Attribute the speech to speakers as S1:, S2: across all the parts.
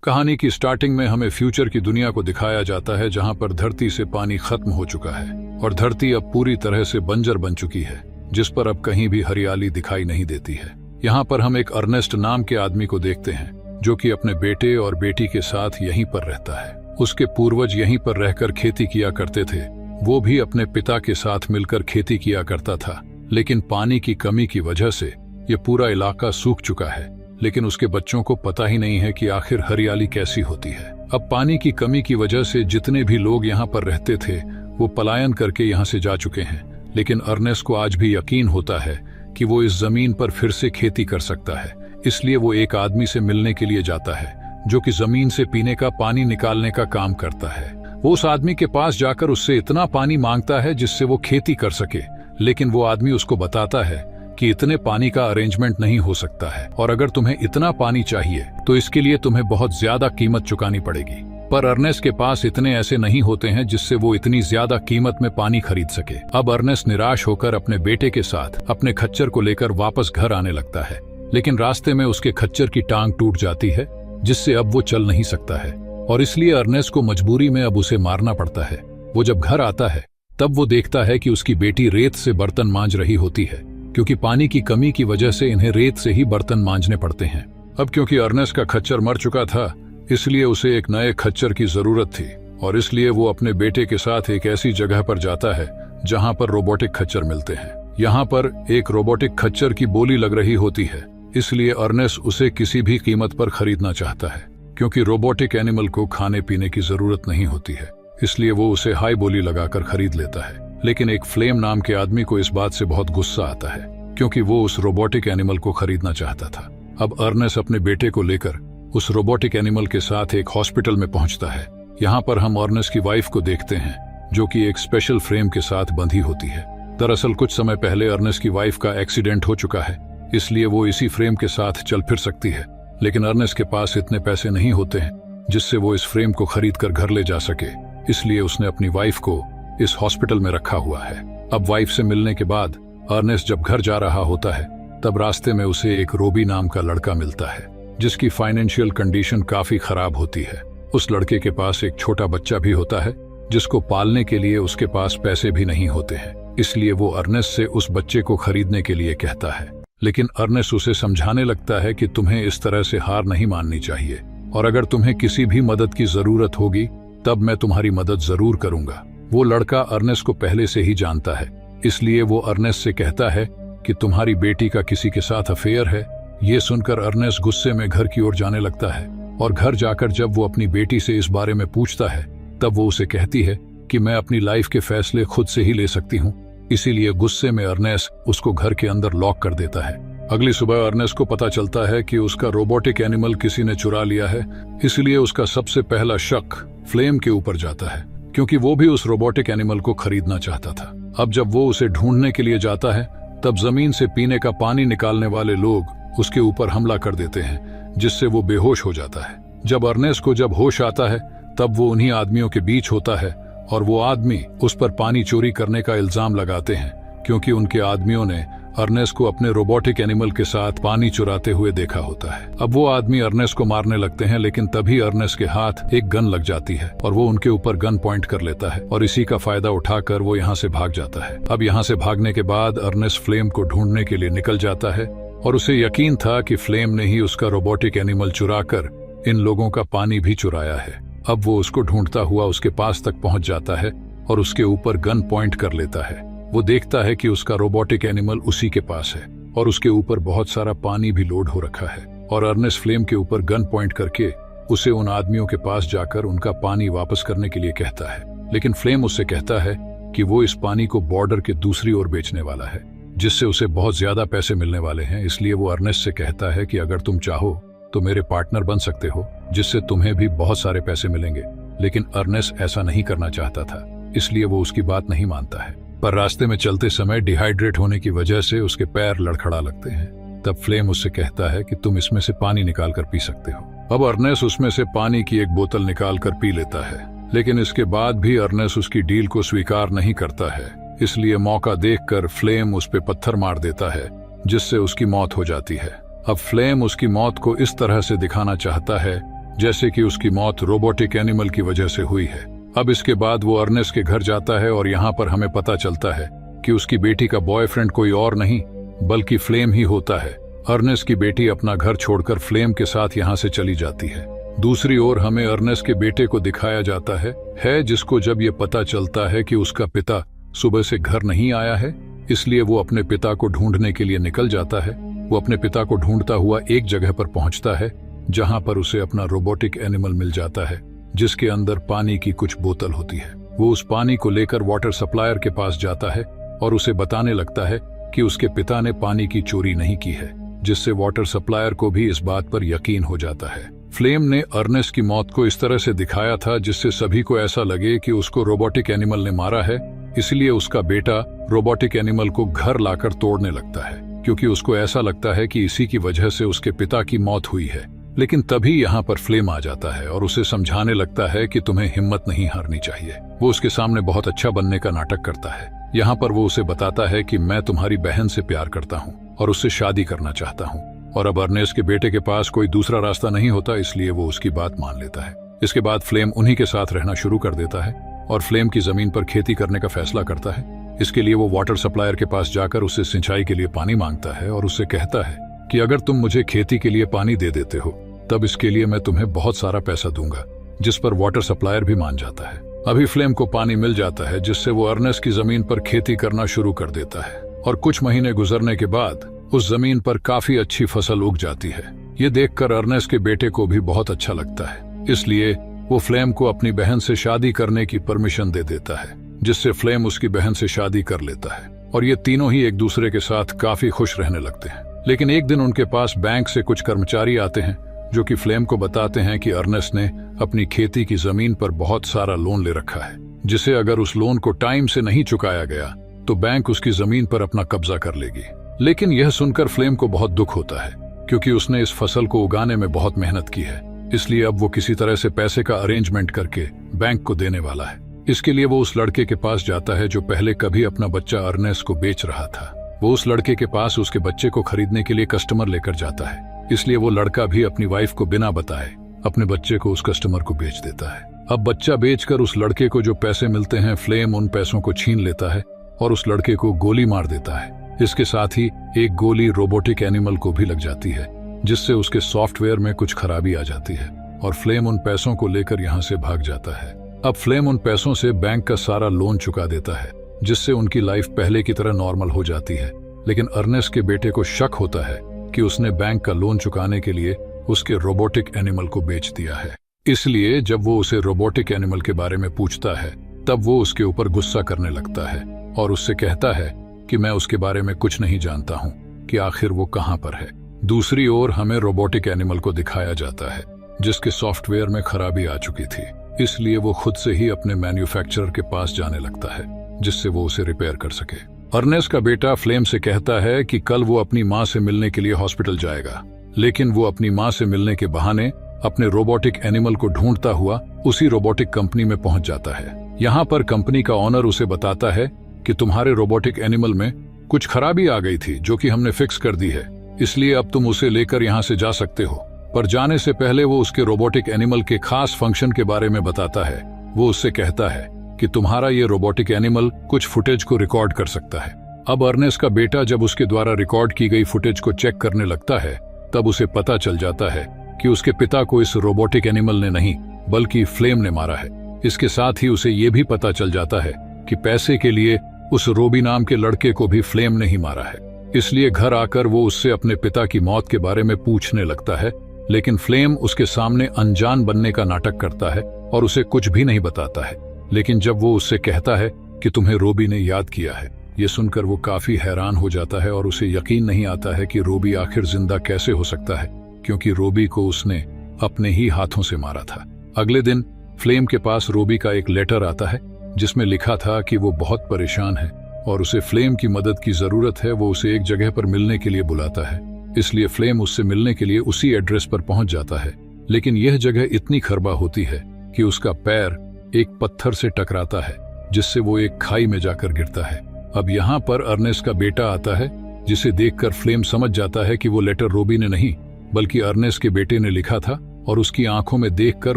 S1: कहानी की स्टार्टिंग में हमें फ्यूचर की दुनिया को दिखाया जाता है, जहां पर धरती से पानी खत्म हो चुका है और धरती अब पूरी तरह से बंजर बन चुकी है, जिस पर अब कहीं भी हरियाली दिखाई नहीं देती है। यहाँ पर हम एक अर्नेस्ट नाम के आदमी को देखते हैं, जो कि अपने बेटे और बेटी के साथ यहीं पर रहता है। उसके पूर्वज यहीं पर रहकर खेती किया करते थे। वो भी अपने पिता के साथ मिलकर खेती किया करता था, लेकिन पानी की कमी की वजह से ये पूरा इलाका सूख चुका है। लेकिन उसके बच्चों को पता ही नहीं है कि आखिर हरियाली कैसी होती है। अब पानी की कमी की वजह से जितने भी लोग यहाँ पर रहते थे वो पलायन करके यहाँ से जा चुके हैं, लेकिन अर्नेस्ट को आज भी यकीन होता है कि वो इस जमीन पर फिर से खेती कर सकता है। इसलिए वो एक आदमी से मिलने के लिए जाता है, जो कि जमीन से पीने का पानी निकालने का काम करता है। वो उस आदमी के पास जाकर उससे इतना पानी मांगता है जिससे वो खेती कर सके, लेकिन वो आदमी उसको बताता है कि इतने पानी का अरेंजमेंट नहीं हो सकता है, और अगर तुम्हें इतना पानी चाहिए तो इसके लिए तुम्हें बहुत ज्यादा कीमत चुकानी पड़ेगी। पर अर्नेस्ट के पास इतने ऐसे नहीं होते हैं जिससे वो इतनी ज्यादा कीमत में पानी खरीद सके। अब अर्नेस्ट निराश होकर अपने बेटे के साथ अपने खच्चर को लेकर वापस घर आने लगता है, लेकिन रास्ते में उसके खच्चर की टांग टूट जाती है, जिससे अब वो चल नहीं सकता है, और इसलिए अर्नेस्ट को मजबूरी में अब उसे मारना पड़ता है। वो जब घर आता है तब वो देखता है कि उसकी बेटी रेत से बर्तन मांज रही होती है, क्योंकि पानी की कमी की वजह से इन्हें रेत से ही बर्तन मांजने पड़ते हैं। अब क्योंकि अर्नेस्ट का खच्चर मर चुका था, इसलिए उसे एक नए खच्चर की जरूरत थी, और इसलिए वो अपने बेटे के साथ एक ऐसी जगह पर जाता है जहां पर रोबोटिक खच्चर मिलते हैं। यहाँ पर एक रोबोटिक खच्चर की बोली लग रही होती है, इसलिए अर्नेस्ट उसे किसी भी कीमत पर खरीदना चाहता है, क्योंकि रोबोटिक एनिमल को खाने पीने की जरूरत नहीं होती है, इसलिए वो उसे हाई बोली लगाकर खरीद लेता है। लेकिन एक फ्लेम नाम के आदमी को इस बात से बहुत गुस्सा आता है, क्योंकि वो उस रोबोटिक एनिमल को खरीदना चाहता था। अब अर्नेस्ट अपने बेटे को लेकर उस रोबोटिक एनिमल के साथ एक हॉस्पिटल में पहुंचता है। यहाँ पर हम अर्नेस्ट की वाइफ को देखते हैं, जो कि एक स्पेशल फ्रेम के साथ बंधी होती है। दरअसल कुछ समय पहले अर्नेस्ट की वाइफ का एक्सीडेंट हो चुका है, इसलिए वो इसी फ्रेम के साथ चल फिर सकती है, लेकिन अर्नेस्ट के पास इतने पैसे नहीं होते हैं जिससे वो इस फ्रेम को खरीद कर घर ले जा सके, इसलिए उसने अपनी वाइफ को इस हॉस्पिटल में रखा हुआ है। अब वाइफ से मिलने के बाद अर्नेस्ट जब घर जा रहा होता है, तब रास्ते में उसे एक रोबी नाम का लड़का मिलता है, जिसकी फाइनेंशियल कंडीशन काफी खराब होती है। उस लड़के के पास एक छोटा बच्चा भी होता है, जिसको पालने के लिए उसके पास पैसे भी नहीं होते हैं, इसलिए वो अर्नेस्ट से उस बच्चे को खरीदने के लिए कहता है। लेकिन अर्नेस्ट उसे समझाने लगता है कि तुम्हें इस तरह से हार नहीं माननी चाहिए, और अगर तुम्हें किसी भी मदद की जरूरत होगी तब मैं तुम्हारी मदद जरूर करूंगा। वो लड़का अर्नेस्ट को पहले से ही जानता है, इसलिए वो अर्नेस्ट से कहता है कि तुम्हारी बेटी का किसी के साथ अफेयर है। ये सुनकर अर्नेस्ट गुस्से में घर की ओर जाने लगता है, और घर जाकर जब वो अपनी बेटी से इस बारे में पूछता है, तब वो उसे कहती है कि मैं अपनी लाइफ के फैसले खुद से ही ले सकती हूँ। इसीलिए गुस्से में अर्नेस्ट उसको घर के अंदर लॉक कर देता है। अगली सुबह अर्नेस्ट को पता चलता है कि उसका रोबोटिक एनिमल किसी ने चुरा लिया है, इसलिए उसका सबसे पहला शक फ्लेम के ऊपर जाता है, क्योंकि वो भी उस रोबोटिक एनिमल को खरीदना चाहता था। अब जब वो उसे ढूंढने के लिए जाता है, तब जमीन से पीने का पानी निकालने वाले लोग उसके ऊपर हमला कर देते हैं, जिससे वो बेहोश हो जाता है। जब अर्नेस्ट को जब होश आता है, तब वो उन्हीं आदमियों के बीच होता है, और वो आदमी उस पर पानी चोरी करने का इल्जाम लगाते हैं, क्योंकि उनके आदमियों ने अर्नेस्ट को अपने रोबोटिक एनिमल के साथ पानी चुराते हुए देखा होता है। अब वो आदमी अर्नेस्ट को मारने लगते हैं, लेकिन तभी अर्नेस्ट के हाथ एक गन लग जाती है और वो उनके ऊपर गन पॉइंट कर लेता है, और इसी का फायदा उठाकर वो यहाँ से भाग जाता है। अब यहाँ से भागने के बाद अर्नेस्ट फ्लेम को ढूंढने के लिए निकल जाता है, और उसे यकीन था कि फ्लेम ने ही उसका रोबोटिक एनिमल चुराकर इन लोगों का पानी भी चुराया है। अब वो उसको ढूंढता हुआ उसके पास तक पहुंच जाता है और उसके ऊपर गन पॉइंट कर लेता है। वो देखता है कि उसका रोबोटिक एनिमल उसी के पास है, और उसके ऊपर बहुत सारा पानी भी लोड हो रखा है, और अर्नेस्ट फ्लेम के ऊपर गन पॉइंट करके उसे उन आदमियों के पास जाकर उनका पानी वापस करने के लिए कहता है। लेकिन फ्लेम उससे कहता है कि वो इस पानी को बॉर्डर के दूसरी ओर बेचने वाला है, जिससे उसे बहुत ज्यादा पैसे मिलने वाले हैं। इसलिए वो अर्नेस्ट से कहता है कि अगर तुम चाहो तो मेरे पार्टनर बन सकते हो, जिससे तुम्हें भी बहुत सारे पैसे मिलेंगे। लेकिन अर्नेस्ट ऐसा नहीं करना चाहता था, इसलिए वो उसकी बात नहीं मानता है। पर रास्ते में चलते समय डिहाइड्रेट होने की वजह से उसके पैर लड़खड़ा लगते हैं। तब फ्लेम उससे कहता है कि तुम इसमें से पानी निकाल कर पी सकते हो। अब अर्नेस्ट उसमें से पानी की एक बोतल निकाल कर पी लेता है, लेकिन इसके बाद भी अर्नेस्ट उसकी डील को स्वीकार नहीं करता है, इसलिए मौका देखकर फ्लेम उस पे पत्थर मार देता है, जिससे उसकी मौत हो जाती है। अब फ्लेम उसकी मौत को इस तरह से दिखाना चाहता है जैसे कि उसकी मौत रोबोटिक एनिमल की वजह से हुई है। अब इसके बाद वो अर्नेस्ट के घर जाता है और यहाँ पर हमें पता चलता है कि उसकी बेटी का बॉयफ्रेंड कोई और नहीं बल्कि फ्लेम ही होता है। अर्नेस्ट की बेटी अपना घर छोड़कर फ्लेम के साथ यहाँ से चली जाती है। दूसरी ओर हमें अर्नेस्ट के बेटे को दिखाया जाता है जिसको जब ये पता चलता है कि उसका पिता सुबह से घर नहीं आया है, इसलिए वो अपने पिता को ढूंढने के लिए निकल जाता है। वो अपने पिता को ढूंढता हुआ एक जगह पर पहुंचता है जहां पर उसे अपना रोबोटिक एनिमल मिल जाता है जिसके अंदर पानी की कुछ बोतल होती है। वो उस पानी को लेकर वाटर सप्लायर के पास जाता है और उसे बताने लगता है कि उसके पिता ने पानी की चोरी नहीं की है, जिससे वाटर सप्लायर को भी इस बात पर यकीन हो जाता है। फ्लेम ने अर्नेस्ट की मौत को इस तरह से दिखाया था जिससे सभी को ऐसा लगे कि उसको रोबोटिक एनिमल ने मारा है, इसलिए उसका बेटा रोबोटिक एनिमल को घर लाकर तोड़ने लगता है क्योंकि उसको ऐसा लगता है कि इसी की वजह से उसके पिता की मौत हुई है। लेकिन तभी यहाँ पर फ्लेम आ जाता है और उसे समझाने लगता है कि तुम्हें हिम्मत नहीं हारनी चाहिए। वो उसके सामने बहुत अच्छा बनने का नाटक करता है। यहाँ पर वो उसे बताता है कि मैं तुम्हारी बहन से प्यार करता हूँ और उससे शादी करना चाहता हूँ। और अब अर्नेस्ट के बेटे के पास कोई दूसरा रास्ता नहीं होता, इसलिए वो उसकी बात मान लेता है। इसके बाद फ्लेम उन्हीं के साथ रहना शुरू कर देता है और फ्लेम की जमीन पर खेती करने का फैसला करता है। इसके लिए वो वाटर सप्लायर के पास जाकर उससे सिंचाई के लिए पानी मांगता है और उससे कहता है कि अगर तुम मुझे खेती के लिए पानी दे देते हो तब इसके लिए मैं तुम्हें बहुत सारा पैसा दूंगा, जिस पर वाटर सप्लायर भी मान जाता है। अभी फ्लेम को पानी मिल जाता है जिससे वो अर्नेस्ट की जमीन पर खेती करना शुरू कर देता है और कुछ महीने गुजरने के बाद उस जमीन पर काफी अच्छी फसल उग जाती है। ये देखकर अर्नेस्ट के बेटे को भी बहुत अच्छा लगता है, इसलिए वो फ्लेम को अपनी बहन से शादी करने की परमिशन दे देता है, जिससे फ्लेम उसकी बहन से शादी कर लेता है और ये तीनों ही एक दूसरे के साथ काफी खुश रहने लगते हैं। लेकिन एक दिन उनके पास बैंक से कुछ कर्मचारी आते हैं जो कि फ्लेम को बताते हैं कि अर्नेस्ट ने अपनी खेती की जमीन पर बहुत सारा लोन ले रखा है, जिसे अगर उस लोन को टाइम से नहीं चुकाया गया तो बैंक उसकी जमीन पर अपना कब्जा कर लेगी। लेकिन यह सुनकर फ्लेम को बहुत दुख होता है क्योंकि उसने इस फसल को उगाने में बहुत मेहनत की है, इसलिए अब वो किसी तरह से पैसे का अरेंजमेंट करके बैंक को देने वाला है। इसके लिए वो उस लड़के के पास जाता है जो पहले कभी अपना बच्चा अर्नेस्ट को बेच रहा था। वो उस लड़के के पास उसके बच्चे को खरीदने के लिए कस्टमर लेकर जाता है, इसलिए वो लड़का भी अपनी वाइफ को बिना बताए अपने बच्चे को उस कस्टमर को बेच देता है। अब बच्चा बेचकर उस लड़के को जो पैसे मिलते हैं, फ्लेम उन पैसों को छीन लेता है और उस लड़के को गोली मार देता है। इसके साथ ही एक गोली रोबोटिक एनिमल को भी लग जाती है, जिससे उसके सॉफ्टवेयर में कुछ खराबी आ जाती है और फ्लेम उन पैसों को लेकर यहाँ से भाग जाता है। अब फ्लेम उन पैसों से बैंक का सारा लोन चुका देता है, जिससे उनकी लाइफ पहले की तरह नॉर्मल हो जाती है। लेकिन अर्नेस्ट के बेटे को शक होता है कि उसने बैंक का लोन चुकाने के लिए उसके रोबोटिक एनिमल को बेच दिया है। इसलिए जब वो उसे रोबोटिक एनिमल के बारे में पूछता है तब वो उसके ऊपर गुस्सा करने लगता है और उससे कहता है कि मैं उसके बारे में कुछ नहीं जानता हूँ कि आखिर वो कहाँ पर है। दूसरी ओर हमें रोबोटिक एनिमल को दिखाया जाता है जिसके सॉफ्टवेयर में खराबी आ चुकी थी, इसलिए वो खुद से ही अपने मैन्युफैक्चरर के पास जाने लगता है जिससे वो उसे रिपेयर कर सके। अर्नेस्ट का बेटा फ्लेम से कहता है कि कल वो अपनी माँ से मिलने के लिए हॉस्पिटल जाएगा, लेकिन वो अपनी माँ से मिलने के बहाने अपने रोबोटिक एनिमल को ढूंढता हुआ उसी रोबोटिक कंपनी में पहुंच जाता है। यहाँ पर कंपनी का ऑनर उसे बताता है कि तुम्हारे रोबोटिक एनिमल में कुछ खराबी आ गई थी जो कि हमने फिक्स कर दी है, इसलिए अब तुम उसे लेकर यहाँ से जा सकते हो। पर जाने से पहले वो उसके रोबोटिक एनिमल के खास फंक्शन के बारे में बताता है। वो उससे कहता है कि तुम्हारा ये रोबोटिक एनिमल कुछ फुटेज को रिकॉर्ड कर सकता है। अब अर्नेस्ट का बेटा जब उसके द्वारा रिकॉर्ड की गई फुटेज को चेक करने लगता है तब उसे पता चल जाता है कि उसके पिता को इस रोबोटिक एनिमल ने नहीं बल्कि फ्लेम ने मारा है। इसके साथ ही उसे ये भी पता चल जाता है कि पैसे के लिए उस रोबी नाम के लड़के को भी फ्लेम ने ही मारा है। इसलिए घर आकर वो उससे अपने पिता की मौत के बारे में पूछने लगता है, लेकिन फ्लेम उसके सामने अनजान बनने का नाटक करता है और उसे कुछ भी नहीं बताता है। लेकिन जब वो उससे कहता है कि तुम्हें रोबी ने याद किया है, ये सुनकर वो काफी हैरान हो जाता है और उसे यकीन नहीं आता है कि रोबी आखिर जिंदा कैसे हो सकता है, क्योंकि रोबी को उसने अपने ही हाथों से मारा था। अगले दिन फ्लेम के पास रोबी का एक लेटर आता है जिसमें लिखा था कि वो बहुत परेशान है और उसे फ्लेम की मदद की जरूरत है। वो उसे एक जगह पर मिलने के लिए बुलाता है, इसलिए फ्लेम उससे मिलने के लिए उसी एड्रेस पर पहुंच जाता है। लेकिन यह जगह इतनी खरबा होती है कि उसका पैर एक पत्थर से टकराता है, जिससे वो एक खाई में जाकर गिरता है। अब यहाँ पर अर्नेस्ट का बेटा आता है, जिसे देखकर फ्लेम समझ जाता है कि वो लेटर रोबी ने नहीं बल्कि अर्नेस्ट के बेटे ने लिखा था और उसकी आंखों में देखकर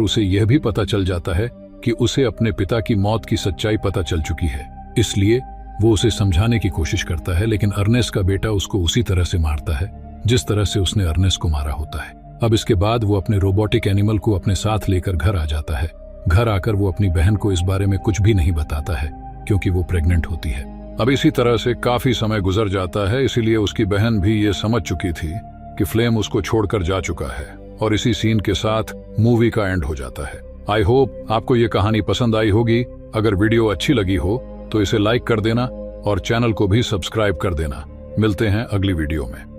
S1: उसे यह भी पता चल जाता है कि उसे अपने पिता की मौत की सच्चाई पता चल चुकी है। इसलिए वो उसे समझाने की कोशिश करता है, लेकिन अर्नेस्ट का बेटा उसको उसी तरह से मारता है जिस तरह से उसने अर्नेस्ट को मारा होता है। अब इसके बाद वो अपने रोबोटिक एनिमल को अपने साथ लेकर घर आ जाता है। घर आकर वो अपनी बहन को इस बारे में कुछ भी नहीं बताता है क्योंकि वो प्रेग्नेंट होती है। अब इसी तरह से काफी समय गुजर जाता है, इसीलिए उसकी बहन भी ये समझ चुकी थी कि फ्लेम उसको छोड़कर जा चुका है, और इसी सीन के साथ मूवी का एंड हो जाता है। आई होप आपको ये कहानी पसंद आई होगी। अगर वीडियो अच्छी लगी हो तो इसे लाइक कर देना और चैनल को भी सब्सक्राइब कर देना। मिलते हैं अगली वीडियो में।